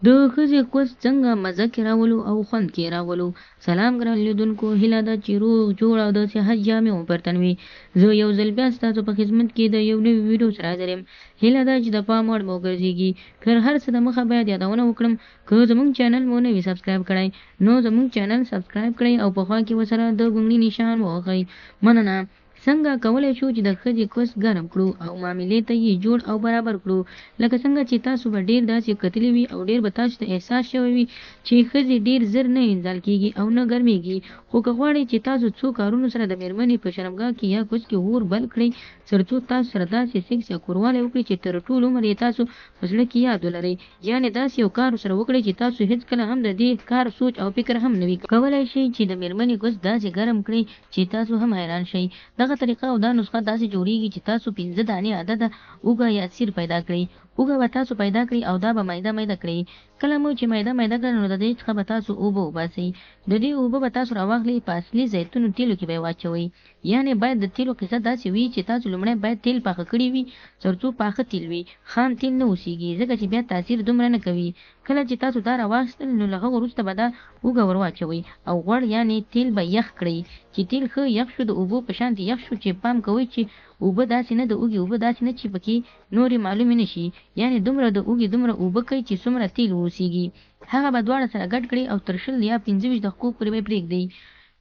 د ښځې کوس څنګه مزه کې راولو او خوند کې راولو. سلام ګران لیدونکو، هیله ده چې روغ جوړ او د صحت جامې مو پر تن وي. زه یو ځل بیا ستاسو په خدمت کې د یو نوي ویډیو سره حاضر یم. هیله ده چې د پام وړ مو وګرځېږي. که هر څه د مخه باید یادونه وکړم، که زموږ چینل مو نه وي سبسکرایب کړی نو زموږ چینل سبسکرایب کړئ او په خوا کې ورسره د ګونګړي نشان ووهئ. مننه. څنګه کولی شو چې د ښځې کوس ګرم کړو او معاملې ته یې جوړ او برابر کړو؟ لکه څنګه چې تاسو به ډېر داسې کتلي وي او ډېر به تاسو ته احساس شوی وي چې ښځې ډېر زر نه انزال کېږي او نه ګرمېږي. خو که غواړئ چې تاسو څو کارونو سره د مېرمنې په شرمګاه کې یا کوس کې اور بل کړئ تر څو تاسو سره داسې سیکس یا کوروالی وکړي چې تر ټول عمر یې تاسو په زړه کې یاد ولرئ، یعنې داسې یو کار سره وکړئ چې تاسو هېڅکله هم د دې کار سوچ او فکر هم نه وي کولی شئ چې د مېرمنې کوس داسې ګرم کړئ چې تاسو هم حیران شئ. دغه طریقه او دا نسخه داسې جوړیږي چې تاسو 5 دانې عدده اوږه یا سیر پیدا کړئ. اوږه به تاسو پیدا کړئ او دا به میده میده کړئ. کله مو چې میده کړئ نو د دې څخه به تاسو اوبه وباسئ. د دې اوبه به تاسو راواخلئ، په اصلي زیتونو تیلو کې به یې واچوئ. یعنې باید د تیلو قصه داسې وي چې تاسو لومړی باید تیل پاخه کړي وي تر څو پاخه تیل وي، خام تیل نه اوسېږي ځکه چې بیا تاثیر دومره نه کوي. کله چې تاسو دا راواخیستل نو له هغه وروسته به دا اوږه ور واچوئ او غوړ یعنې تیل به یخ کړئ. چې تیل ښه یخ شو، د اوبو په شانتې یخ شو چې پام کوئ چې اوبه داسې نه د اوږې اوبه داسې نه چې پکې نورې معلومې نه شي، یعنې دومره د اوږې دومره اوبه کوئ چې څومره تیل واوسېږي. هغه به دواړه سره ګډ کړئ او تر 20 یا 25 دقیقو پورې به پرېږدئ.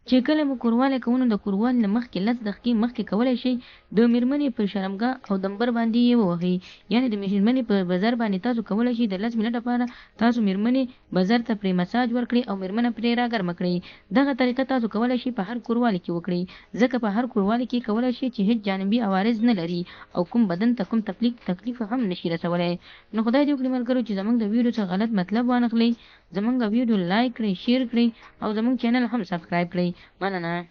چې کله مو کوروالی کوو نو د کوروالی نه مخکې 10 دقیقې مخکې کولی شئ د مېرمنې په شرمګاه او دمبر باندې یې ووهئ. یعنې د مېرمنې په بزر باندې تاسو کولی شئ د 10 منټه لپاره تاسو مېرمنې بزر ته پرې مساج ورکړئ او مېرمنه پرې راګرمه کړئ. دغه طریقه تاسو کولی شئ په هر کوروالی کې وکړئ، ځکه په هر کوروالی کې کولی شئ چې هېڅ جانبي عوارض نه لري او کوم بدن ته کوم تکلیف هم نشي رسولی. نو خدای دې وکړي ملګرو چې زموږ د ویډیو څخه غلط مطلب وانخلئ. زموږ ویډیو لایک کړئ، شیر کړئ او زموږ چینل هم سبسکرایب کړئ. مننه.